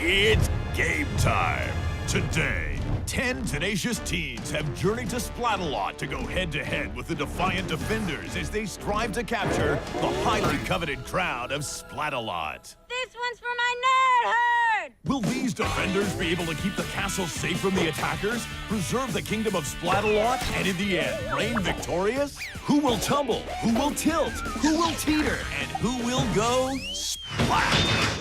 It's game time. Today, 10 tenacious teens have journeyed to Splatalot to go head-to-head with the defiant defenders as they strive to capture the highly coveted crown of Splatalot. This one's for my nerd herd! Will these defenders be able to keep the castle safe from the attackers, preserve the kingdom of Splatalot, and in the end, reign victorious? Who will tumble? Who will tilt? Who will teeter? And who will go splat?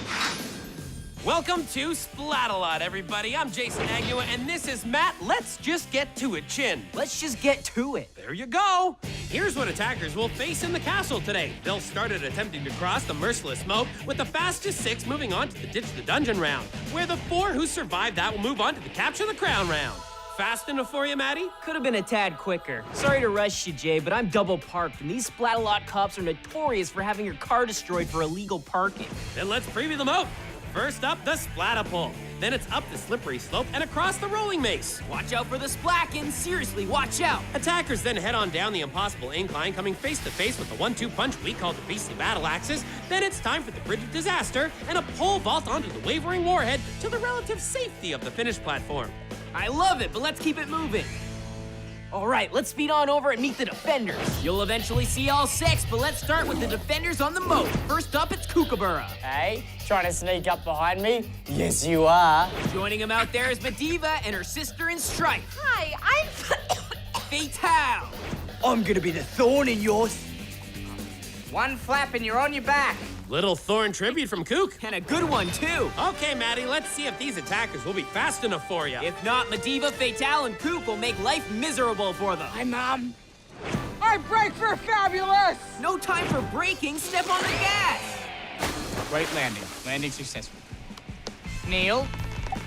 Welcome to Splatalot, everybody. I'm Jason Agnew, and this is Matt. Let's just get to it, Chin. Let's just get to it. There you go. Here's what attackers will face in the castle today. They'll start at attempting to cross the merciless moat, with the fastest 6 moving on to the Ditch the Dungeon round, where the 4 who survive that will move on to the Capture the Crown round. Fast enough for you, Maddie? Could have been a tad quicker. Sorry to rush you, Jay, but I'm double parked, and these Splatalot cops are notorious for having your car destroyed for illegal parking. Then let's preview the moat. First up, the Splatapole. Then it's up the slippery slope and across the rolling mace. Watch out for the splackins. Seriously, watch out. Attackers then head on down the impossible incline, coming face to face with the 1-2 punch we call the beastly battle axes. Then it's time for the bridge of disaster and a pole vault onto the wavering warhead to the relative safety of the finished platform. I love it, but let's keep it moving. All right, let's speed on over and meet the defenders. You'll eventually see all 6, but let's start with the defenders on the moat. First up, it's Kookaburra. Hey, trying to sneak up behind me? Yes, you are. Joining him out there is Mediva and her sister in strife. Hi, I'm... Fatale. I'm gonna be the thorn in yours. One flap and you're on your back. Little thorn tribute from Kook. And a good one, too. Okay, Maddie, let's see if these attackers will be fast enough for you. If not, Mediva, Fatale, and Kook will make life miserable for them. Hi, Mom. I break for fabulous! No time for braking. Step on the gas. Great landing. Landing successful. Neil,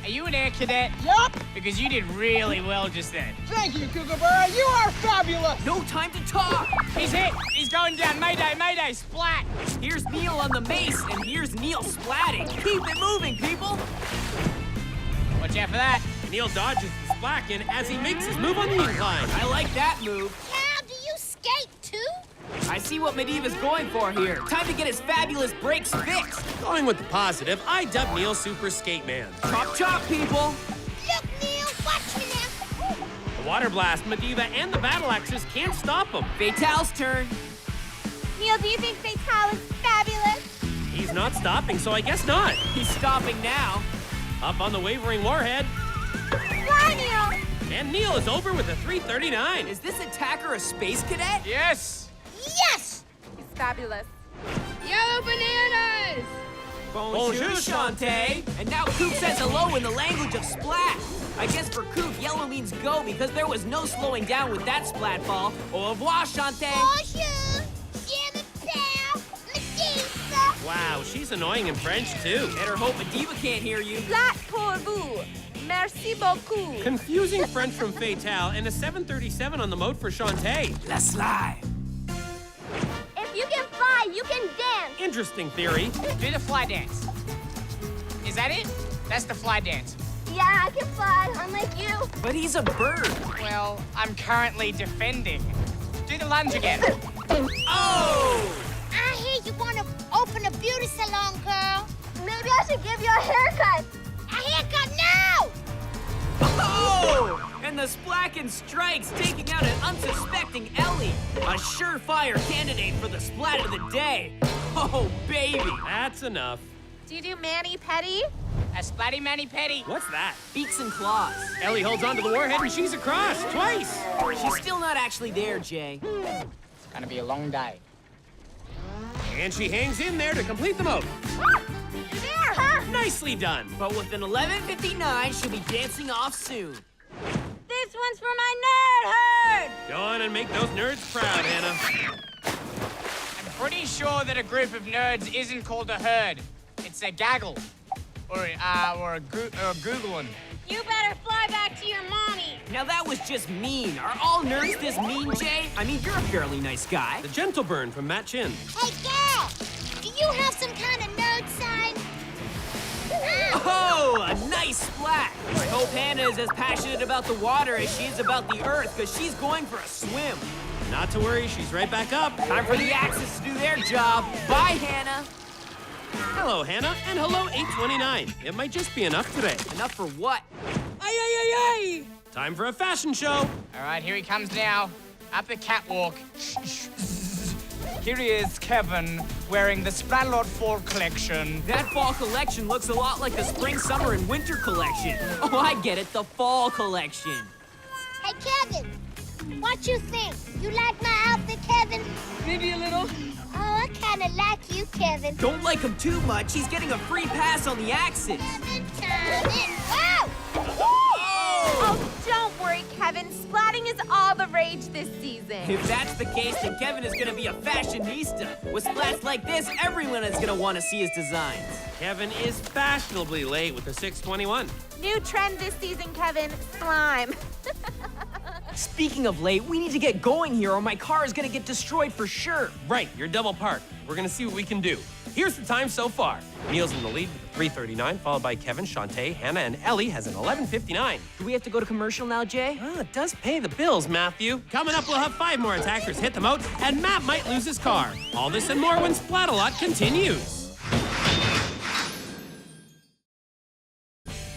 are you an air cadet? Yup! Because you did really well just then. Thank you, Kookaburra. You are fabulous! No time to talk. He's hit. He's going down. Mayday, mayday, splat. Here's Neil on the mace, and here's Neil splatting. Keep it moving, people. Watch out for that. Neil dodges the splackin as he makes his move on the incline. I like that move. How do you skate, too? I see what Mediva's going for here. Time to get his fabulous brakes fixed. Going with the positive, I dub Neil Super Skate Man. Chop, chop, people. Look, Neil, watch me now. The Water Blast, Mediva, and the Battle Axes can't stop him. Fatale's turn. Neil, do you think Fatale is fabulous? He's not stopping, so I guess not. He's stopping now. Up on the wavering warhead, Fly, Neil! and Neil is over with a 339. Is this attacker a space cadet? Yes. Yes! He's fabulous. Yellow bananas! Bonjour, Shantae. And now Kook says hello in the language of splat. I guess for Kook, yellow means go because there was no slowing down with that splat ball. Au revoir, Shantae. Bonjour! Je m'appelle Medusa! Wow, she's annoying in French, too. Better hope Mediva can't hear you. Flat pour vous. Merci beaucoup. Confusing French from Fatale and a 737 on the moat for Shantae. Let's slide. If you can fly, you can dance. Interesting theory. Do the fly dance. Is that it? That's the fly dance. Yeah, I can fly, unlike you. But he's a bird. Well, I'm currently defending. Do the lunge again. Oh! I hear you want to open a beauty salon, girl. Maybe I should give you a haircut. A haircut now! Oh! And the Splackin strikes, taking out an unsuspecting Ellie. A surefire candidate for the splat of the day. Oh, baby. That's enough. Do you do mani-pedi? A splatty mani petty. What's that? Beaks and claws. Ellie holds onto the warhead and she's across twice. She's still not actually there, Jay. It's gonna be a long day. And she hangs in there to complete the moat. You're there, huh? Nicely done. But with an 11:59, she'll be dancing off soon. This one's for my nerd herd. Go on and make those nerds proud, Hannah. I'm pretty sure that a group of nerds isn't called a herd. It's a gaggle. Or a googling. You better fly back to your mommy. Now that was just mean. Are all nerds this mean, Jay? I mean, you're a fairly nice guy. The gentle burn from Matt Chin. Hey, girl, do you have some kind of nerd sign? Oh, a nice splat. I hope Hannah is as passionate about the water as she is about the earth, because she's going for a swim. Not to worry, she's right back up. Time for the axes to do their job. Bye, Hannah. Hello, Hannah, and hello, 829. It might just be enough today. Enough for what? Ay, ay, ay, ay! Time for a fashion show. All right, here he comes now. Up the catwalk. Here he is, Kevin, wearing the Splatalot Fall collection. That fall collection looks a lot like the spring, summer, and winter collection. Oh, I get it, the fall collection. Hey, Kevin, what you think? You like my outfit, Kevin? Maybe a little. Oh, I kind of like you, Kevin. Don't like him too much. He's getting a free pass on the axis. Kevin, Kevin. Whoa! Oh, don't worry, Kevin. Splatting is all the rage this season. If that's the case, then Kevin is gonna be a fashionista. With splats like this, everyone is gonna want to see his designs. Kevin is fashionably late with the 621. New trend this season, Kevin. Slime. Speaking of late, we need to get going here or my car is gonna get destroyed for sure. Right, you're double parked. We're gonna see what we can do. Here's the time so far. Neil's in the lead with 3:39, followed by Kevin, Shantae, Hannah, and Ellie has an 11:59. Do we have to go to commercial now, Jay? Well, it does pay the bills, Matthew. Coming up, we'll have 5 more attackers hit the moat, and Matt might lose his car. All this and more when Splatalot continues.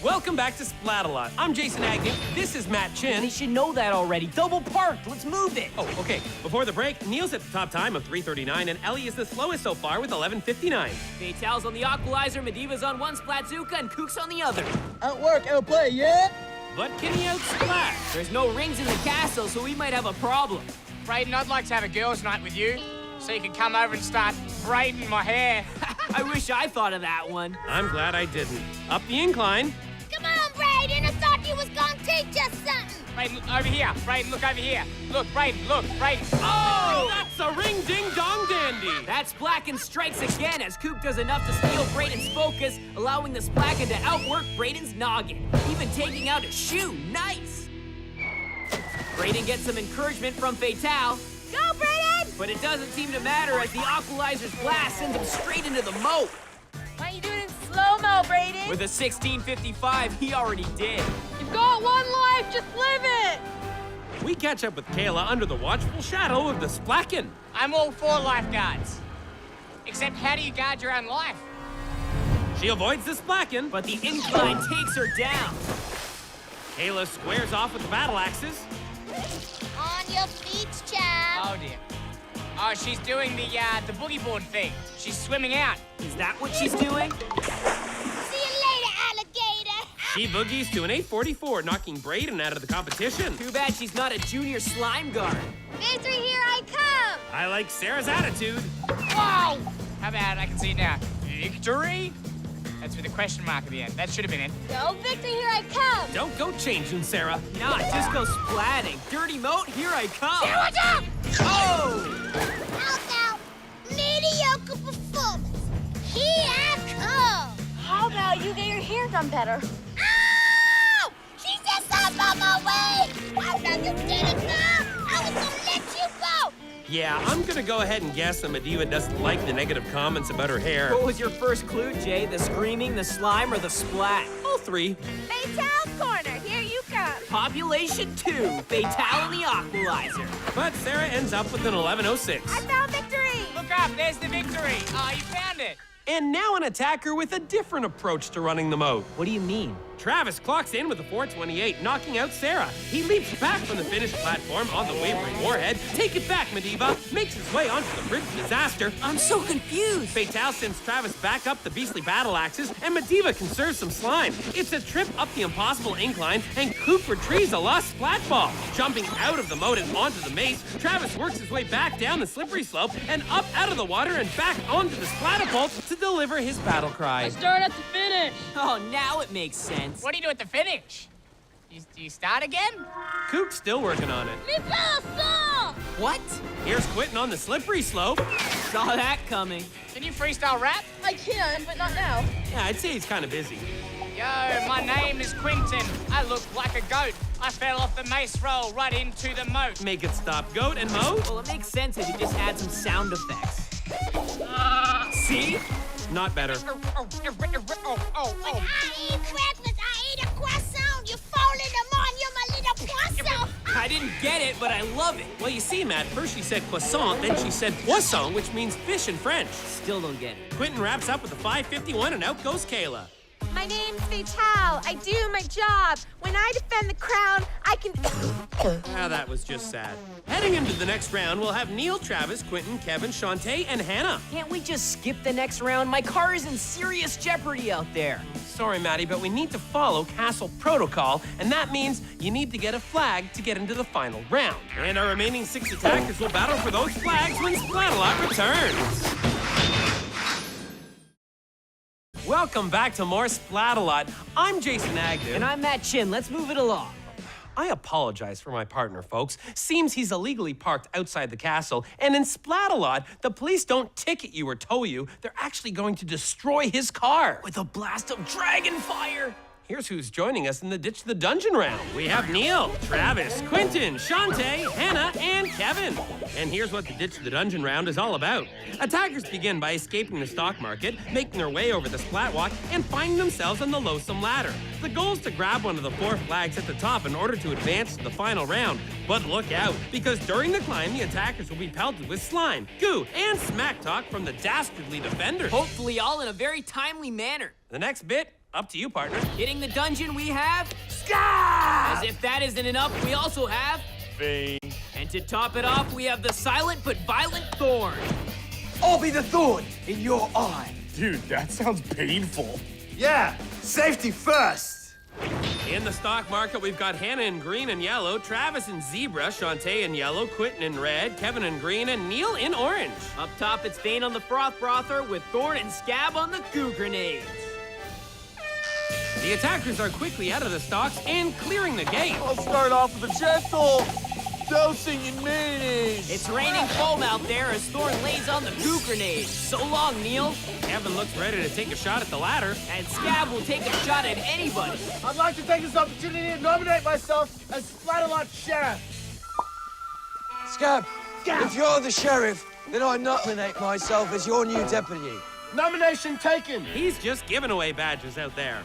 Welcome back to Splatalot. I'm Jason Agnew. This is Matt They Chin. should know that already. Double parked. Let's move it. Oh, okay. Before the break, Neil's at the top time of 3:39, and Ellie is the slowest so far with 11:59. Fatal's on the Aqualizer, Mediva's on one Splatzuka, and Kook's on the other. Outwork, outplay, yeah? But can he outsplat? There's no rings in the castle, so we might have a problem. Brayden, I'd like to have a girls' night with you, so you can come over and start braiding my hair. I wish I thought of that one. I'm glad I didn't. Up the incline. Come on, Brayden. I thought you was gonna teach us something. Brayden, over here. Brayden, look over here. Look, Brayden, look, Brayden. Oh, that's a ring-ding-dong dandy. That Splacken strikes again as Kook does enough to steal Brayden's focus, allowing the Splacken to outwork Brayden's noggin, even taking out his shoe. Nice! Brayden gets some encouragement from Fatal, Go, Brayden! but it doesn't seem to matter as the Aqualizer's blast sends him straight into the moat. Why don't you do it in slow-mo, Brayden? With a 16:55, he already did. You've got one life, just live it! We catch up with Kayla under the watchful shadow of the Splacken. I'm all for lifeguards. Except, how do you guard your own life? She avoids the Splacken, but But the incline takes her down. Kayla squares off with the battle axes. On your feet, child. Oh, dear. Oh, she's doing the boogie board thing. She's swimming out. Is that what she's doing? See you later, alligator. She boogies to an 8:44, knocking Brayden out of the competition. Too bad she's not a junior slime guard. Victory, here I come. I like Sarah's attitude. Whoa! How about I can see it now? Victory? That's with a question mark at the end. That should have been it. Go, Victor, here I come. Don't go changing, Sarah. Nah, just go splatting. Dirty moat, here I come. What's up? Oh! Out now. Mediocre performance. Here I come. How about you get your hair done better? Ow! She just up on my way. I'm not gonna get it now. I was gonna let you go. Yeah, I'm gonna go ahead and guess that Mediva doesn't like the negative comments about her hair. What was your first clue, Jay? The screaming, the slime, or the splat? All 3. Fatal's corner, here you come. Population 2, Fatal and the Aqualizer. But Sarah ends up with an 11:06. I found victory! Look up, there's the victory. Oh, you found it. And now an attacker with a different approach to running the moat. What do you mean? Travis clocks in with a 4:28, knocking out Sarah. He leaps back from the finish platform on the wavering warhead. Take it back, Mediva. Makes his way onto the bridge of disaster. I'm so confused. Fatal sends Travis back up the beastly battle axes, and Mediva conserves some slime. It's a trip up the impossible incline, and Kook retrieves a lost splat ball. Jumping out of the moat and onto the mace, Travis works his way back down the slippery slope and up out of the water and back onto the splatapult to deliver his battle cry. Start at the finish. Oh, now it makes sense. What do you do at the finish? Do you start again? Kook's still working on it. Me saw. What? Here's quitting on the slippery slope. Saw that coming. Can you freestyle rap? I can, but not now. Yeah, I'd say he's kind of busy. Yo, my name is Quinton. I look like a goat. I fell off the mace roll right into the moat. Make it stop, goat and moat. Well, it makes sense if you just add some sound effects. See? Not better. Oh. I eat breakfast. I eat a croissant. You're falling them on. You're my little poisson. I didn't get it, but but I love it. Well, you see, Matt, first she said croissant, then she said poisson, which means fish in French. Still don't get it. Quentin wraps up with a 551, and out goes Kayla. My name's Vital. I do my job. When I defend the crown, I can... Ah, that was just sad. Heading into the next round, we'll have Neil, Travis, Quentin, Kevin, Shantae, and Hannah. Can't we just skip the next round? My car is in serious jeopardy out there. Sorry, Maddie, but we need to follow castle protocol, and that means you need to get a flag to get into the final round. And our remaining 6 attackers will battle for those flags when Splatalot returns. Welcome back to more Splatalot. I'm Jason Agnew. And I'm Matt Chin. Let's move it along. I apologize for my partner, folks. Seems he's illegally parked outside the castle, and in Splatalot, the police don't ticket you or tow you. They're actually going to destroy his car With a blast of dragon fire. Here's who's joining us in the Ditch the Dungeon round. We have Neil, Travis, Quentin, Shantae, Hannah, and Kevin. And here's what the Ditch the Dungeon round is all about. Attackers begin by escaping the stock market, making their way over the splat walk, and finding themselves on the loathsome ladder. The goal is to grab one of the 4 flags at the top in order to advance to the final round. But look out, because during the climb, the attackers will be pelted with slime, goo, and smack talk from the dastardly defenders. Hopefully all in a very timely manner. The next bit, up to you, partner. Hitting the dungeon, we have... Sky! As if that isn't enough, we also have... Vane. And to top it off, we have the silent but violent Thorn. I'll be the thorn in your eye. Dude, that sounds painful. Yeah, safety first. In the stock market, we've got Hannah in green and yellow, Travis in zebra, Shantae in yellow, Quentin in red, Kevin in green, and Neil in orange. Up top, it's Vane on the Froth Frother with Thorn and Scab on the Goo Grenades. The attackers are quickly out of the stocks and clearing the gate. I'll start off with a gentle dosing in mayonnaise. It's raining foam out there as Thorn lays on the Goo Grenade. So long, Neil. Kevin looks ready to take a shot at the ladder. And Scab will take a shot at anybody. I'd like to take this opportunity to nominate myself as Splatalot Sheriff. Scab, if you're the sheriff, then I nominate myself as your new deputy. Nomination taken. He's just giving away badges out there.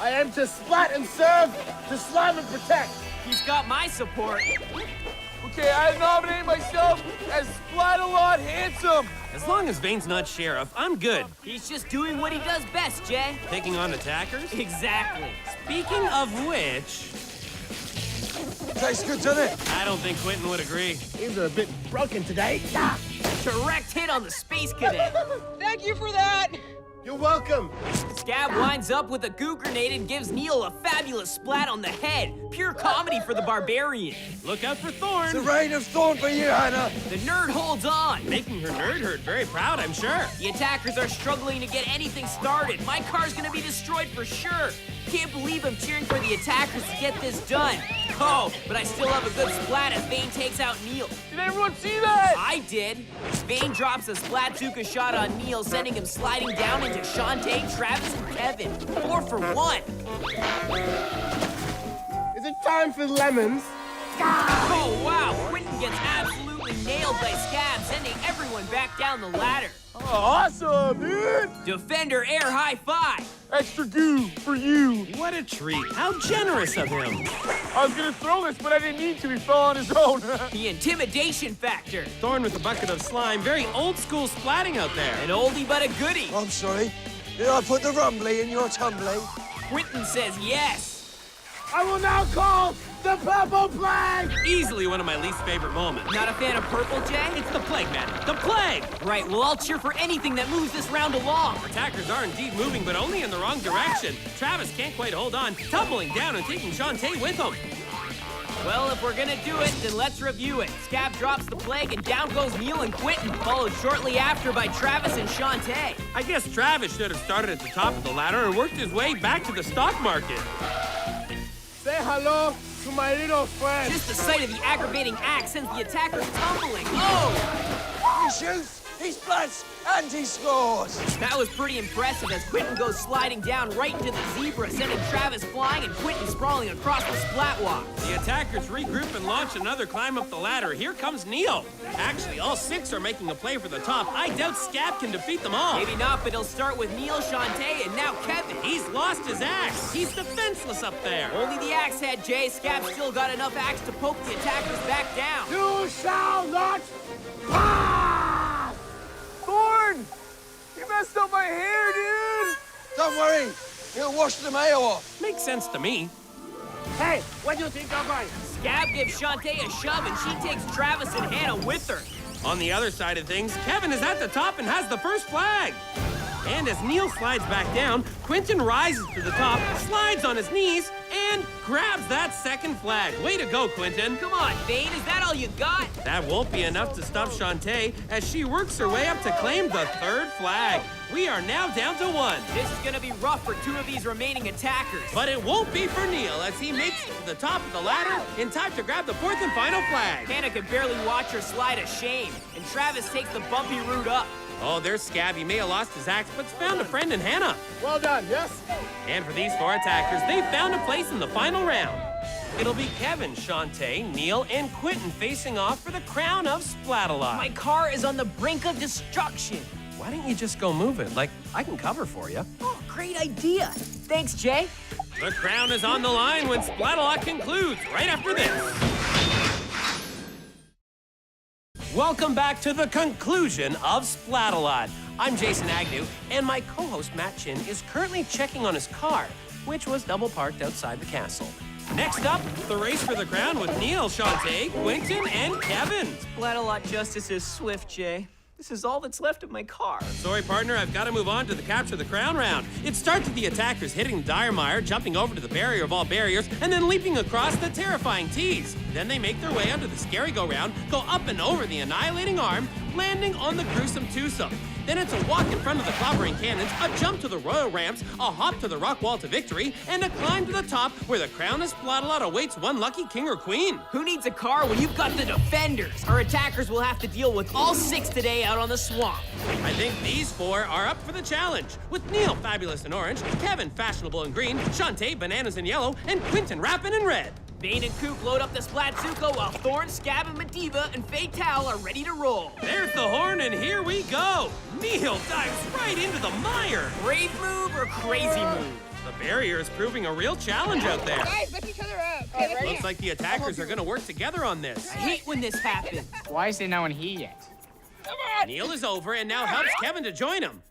I am to splat and serve, to slime and protect. He's got my support. Okay, I nominate myself as Splatalot Handsome. As long as Vane's not sheriff, I'm good. He's just doing what he does best, Jay. Taking on attackers? Exactly. Speaking of which, Tastes good, doesn't it? I don't think Quentin would agree. Things are a bit broken today. Direct hit on the Space Cadet. Thank you for that. You're welcome. Scab winds up with a Goo Grenade and gives Neil a fabulous splat on the head. Pure comedy for the barbarian. Look out for Thorn. It's a rain of thorn for you, Hannah. The nerd holds on. Making her nerd herd very proud, I'm sure. The attackers are struggling to get anything started. My car's gonna be destroyed for sure. Can't believe I'm cheering for the attackers to get this done. Oh, but I still have a good splat as Vane takes out Neil. Did everyone see that? I did. Vane drops a Splatzuka shot on Neil, sending him sliding down into Shantae, Travis, and Kevin. 4 for 1. Is it time for lemons? Oh, wow. Quentin gets absolutely nailed by Scab, sending everyone back down the ladder. Oh, awesome, dude. Defender air high five. Extra goo for you. What a treat. How generous of him. I was gonna throw this, but I didn't need to. He fell on his own. The intimidation factor. Thorn with a bucket of slime. Very old school splatting out there. An oldie but a goodie. I'm sorry. Did I put the rumbly in your tumbly? Quentin says yes. I will now call the purple plague. Easily one of my least favorite moments. Not a fan of purple, Jay? It's the plague, man. The plague! Right, well, I'll cheer for anything that moves this round along. Attackers are indeed moving, but only in the wrong direction. Travis can't quite hold on, tumbling down and taking Shantae with him. Well, if we're gonna do it, then let's review it. Scab drops the plague, and down goes Neil and Quentin, followed shortly after by Travis and Shantae. I guess Travis should have started at the top of the ladder and worked his way back to the stock market. Say hello to my little friend. Just the sight of the aggravating act sends the attackers tumbling. Oh! Issues? He splats and he scores. That was pretty impressive as Quentin goes sliding down right into the zebra, sending Travis flying and Quentin sprawling across the splat walk. The attackers regroup and launch another climb up the ladder. Here comes Neil. Actually, all 6 are making a play for the top. I doubt Scab can defeat them all. Maybe not, but he'll start with Neil, Shantae, and now Kevin. He's lost his axe. He's defenseless up there. Only the axe head, Jay. Scab still got enough axe to poke the attackers back down. You shall not pass! Thorn! You messed up my hair, dude! Don't worry. He'll wash the mayo off. Makes sense to me. Hey, what do you think I'm going? Scab gives Shantae a shove, and she takes Travis and Hannah with her. On the other side of things, Kevin is at the top and has the first flag. And as Neil slides back down, Quentin rises to the top, slides on his knees, and grabs that second flag. Way to go, Quentin. Come on, Vane, is that all you got? That won't be enough to stop Shantae as she works her way up to claim the third flag. We are now down to 1. This is gonna be rough for 2 of these remaining attackers. But it won't be for Neil as he makes it to the top of the ladder in time to grab the 4th and final flag. Hannah could barely watch her slide of shame, and Travis takes the bumpy route up. Oh, there's Scab. He may have lost his axe, but's found a friend in Hannah. Well done, yes? And for these 4 attackers, they found a place in the final round. It'll be Kevin, Shantae, Neil, and Quentin facing off for the crown of Splatalot. My car is on the brink of destruction. Why don't you just go move it? Like, I can cover for you. Oh, great idea. Thanks, Jay. The crown is on the line when Splatalot concludes right after this. Welcome back to the conclusion of Splatalot. I'm Jason Agnew, and my co-host Matt Chin is currently checking on his car, which was double parked outside the castle. Next up, the race for the crown with Neil, Shantae, Quentin, and Kevin. Splatalot justice is swift, Jay. This is all that's left of my car. Sorry, partner, I've got to move on to the capture the crown round. It starts with the attackers hitting the dire mire, jumping over to the barrier of all barriers, and then leaping across the terrifying tees. Then they make their way onto the scary go-round, go up and over the annihilating arm, landing on the gruesome twosome. Then it's a walk in front of the clobbering cannons, a jump to the royal ramps, a hop to the rock wall to victory, and a climb to the top where the crown of Splatalot awaits one lucky king or queen. Who needs a car when you've got the defenders? Our attackers will have to deal with all 6 today out on the swamp. I think these 4 are up for the challenge, with Neil fabulous in orange, Kevin fashionable in green, Shantae bananas in yellow, and Quentin rapping in red. Vane and Coop load up the Splatzuko while Thorn, Scab, and Medivh and Fatal are ready to roll. There's the horn, and here we go. Neil dives right into the mire. Brave move or crazy move? The barrier is proving a real challenge out there. Guys, lift each other up. Okay, lift Looks like the attackers are going to work together on this. I hate when this happens. Why is there no one here yet? Neil is over and now helps Kevin to join him.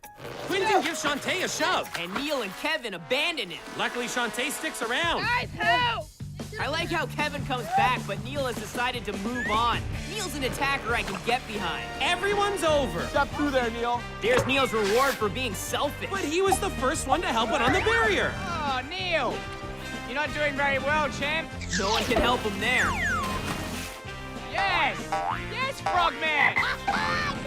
Quentin gives Shantae a shove. And Neil and Kevin abandon him. Luckily, Shantae sticks around. Guys, help! I like how Kevin comes back, but Neil has decided to move on. Neil's an attacker I can get behind. Everyone's over. Step through there, Neil. There's Neil's reward for being selfish. But he was the first one to help it on the barrier. Oh, Neil! You're not doing very well, champ. No one can help him there. Yes! Yes, Frogman!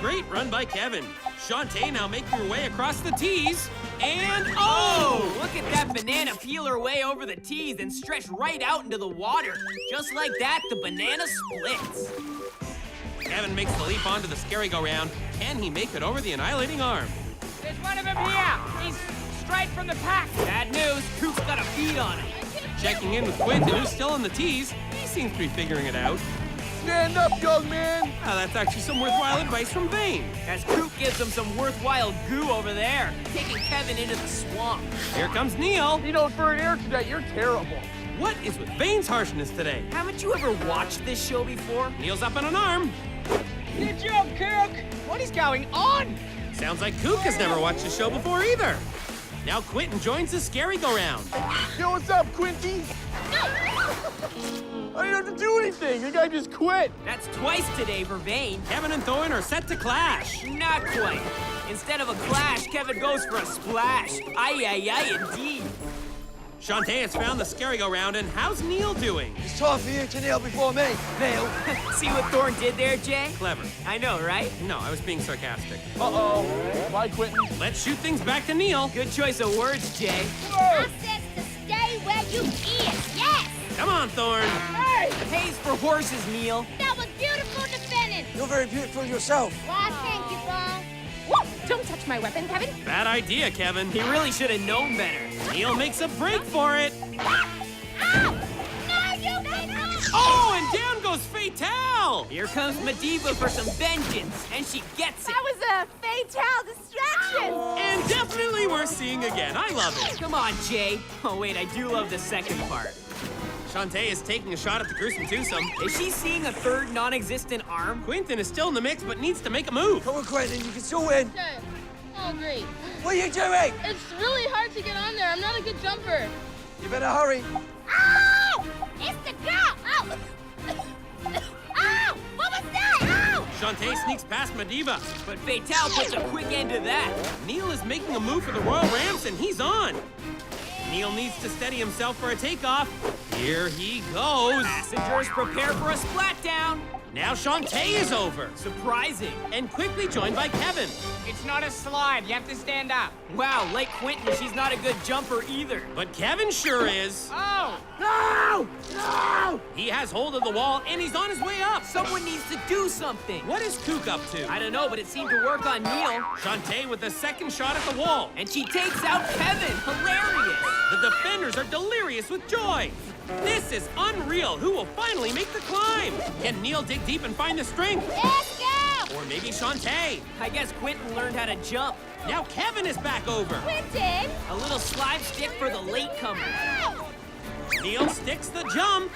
Great run by Kevin. Shantae now making her way across the tees. And oh! Look at that banana peel her way over the tees and stretch right out into the water. Just like that, the banana splits. Kevin makes the leap onto the scary go-round. Can he make it over the annihilating arm? There's one of them here! He's straight from the pack! Bad news, Coop's got a beat on him. Checking in with Quentin, who's still on the tees. He seems to be figuring it out. Stand up, young man. Ah, that's actually some worthwhile advice from Vane. As Coop gives him some worthwhile goo over there, taking Kevin into the swamp. Here comes Neil. You know, for an air cadet, you're terrible. What is with Vane's harshness today? Haven't you ever watched this show before? Neil's up on an arm. Good job, Kirk! What is going on? Sounds like Kook has never watched the show before either. Now Quentin joins the scary go-round. Yo, what's up, Quinty? I didn't have to do anything. The guy just quit. That's twice today for Vane. Kevin and Thorn are set to clash. Not quite. Instead of a clash, Kevin goes for a splash. Aye, aye, aye, indeed. Shantae has found the scary go-round, and how's Neil doing? It's time for you to kneel before me. Kneel. See what Thorn did there, Jay? Clever. I know, right? No, I was being sarcastic. Uh-oh. Bye, Quentin. Let's shoot things back to Neil. Good choice of words, Jay. I says to stay where you is. Yes! Come on, Thorn. Hey! Pays for horses, Neil. That was beautiful defending. You're very beautiful yourself. Why, thank you, Vaughn. Don't touch my weapon, Kevin. Bad idea, Kevin. He really should have known better. Neil makes a break for it. Ow! No, you can't! Oh, and down goes Fatal. Here comes Medivh for some vengeance, and she gets it. That was a fatal distraction. And definitely worth seeing again. I love it. Come on, Jay. Oh, wait, I do love the second part. Shantae is taking a shot at the gruesome twosome. Is she seeing a third non-existent arm? Quentin is still in the mix, but needs to make a move. Come on, Quentin, you can still win. Okay. Oh, great. What are you doing? It's really hard to get on there. I'm not a good jumper. You better hurry. Ow! It's the girl! Ow! Ow! What was that? Ow! Shantae sneaks past Medivh. But Fatal puts a quick end to that. Neil is making a move for the Royal Ramps, and he's on. Neil needs to steady himself for a takeoff. Here he goes. Passengers prepare for a splat down. Now Shantae is over. Surprising. And quickly joined by Kevin. It's not a slide. You have to stand up. Wow, like Quentin, she's not a good jumper either. But Kevin sure is. Oh! No! No! He has hold of the wall, and he's on his way up. Someone needs to do something. What is Kook up to? I don't know, but it seemed to work on Neil. Shantae with the second shot at the wall. And she takes out Kevin. Hilarious. The defenders are delirious with joy. This is unreal. Who will finally make the climb? Can Neil dig deep and find the strength? Let's go! Or maybe Shantae. I guess Quentin learned how to jump. Now Kevin is back over. Quentin. A little slapstick for the latecomer. Neil sticks the jump.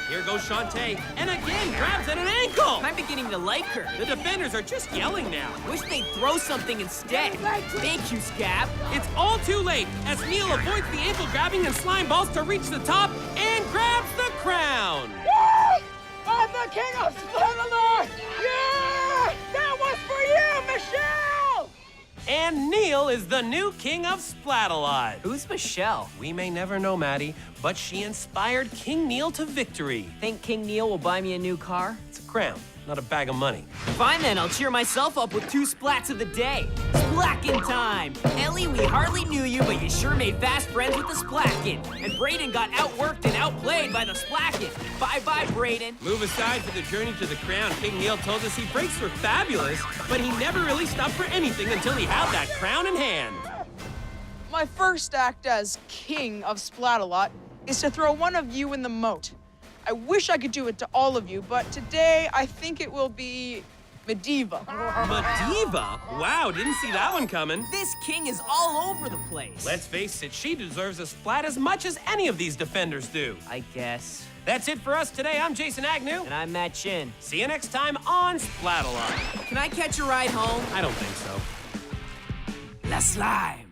Here goes Shantae, and again grabs at an ankle. I'm beginning to like her. The defenders are just yelling now. Wish they'd throw something instead. Thank you, Scab. It's all too late as Neil avoids the ankle grabbing and slime balls to reach the top and grabs the crown. Woo! I'm the king of Splatalot! Yeah! That was for you, Michelle! And Neil is the new king of Splatalot. Who's Michelle? We may never know Maddie, but she inspired King Neil to victory. Think King Neil will buy me a new car? It's a crown, not a bag of money. Fine then, I'll cheer myself up with 2 splats of the day. Splackin' time! Ellie, we hardly knew you, but you sure made fast friends with the Splackin'. And Brayden got outworked and outplayed by the Splackin'. Bye-bye, Brayden. Move aside for the journey to the crown. King Neil told us he breaks were fabulous, but he never really stopped for anything until he had that crown in hand. My first act as king of Splatalot is to throw one of you in the moat. I wish I could do it to all of you, but today I think it will be Medivh. Medivh? Wow, didn't see that one coming. This king is all over the place. Let's face it, she deserves a splat as much as any of these defenders do. I guess. That's it for us today. I'm Jason Agnew. And I'm Matt Chin. See you next time on Splatalot. Can I catch a ride home? I don't think so. La Slime.